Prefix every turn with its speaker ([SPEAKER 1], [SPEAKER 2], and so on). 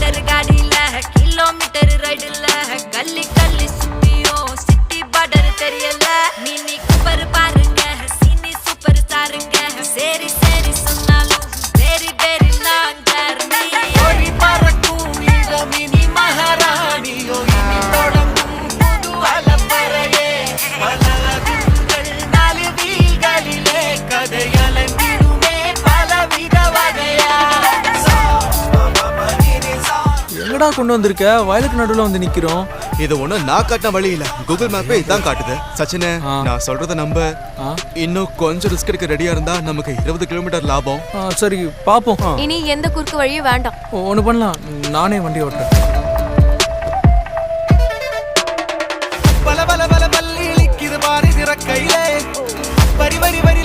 [SPEAKER 1] Metre காடியில kilometre ரைடுல கல்லி கல்லி சுத்தியும் city border தெரியல mini Cooper பாருங்க சீனி சூப்பர் ஸ்டாருங்க சரி சரி சொன்னாலும் வெரி வெரி லாங்கர்
[SPEAKER 2] நீ பறக்கும் இந்த மினி மகாராணியோ இனி தொடங்கும் புது அலப்பறையே பலகுங்கள் நாலு வீல்களிலே கதையலங்கிடுமே பலவித வகையா.
[SPEAKER 3] எங்கடா கொண்டு வந்திருக்க? வயலுக்கு நடுவில் வந்து நிக்கிறோம்.
[SPEAKER 4] இது ஒண்ணும் நான் காட்டின வழி இல்ல, கூகுள் மேப்பே இதான் காட்டுது. சச்சினே, நான் சொல்றத நம்ப. இன்னும் கொஞ்சம் ரிஸ்க் எடுக்க ரெடியா இருந்தா நமக்கு 20 கிலோமீட்டர் லாபம்.
[SPEAKER 3] சரி பாப்போம்.
[SPEAKER 5] இனி எந்த குறுக்கு வழியும் வேண்டாம்.
[SPEAKER 3] ஒண்ணு பண்ணலாம், நானே வண்டி ஓட்டுறேன்.
[SPEAKER 2] பல பல பல பல்லி இழிக்குது பாரு கையிலே வரி வரி வரி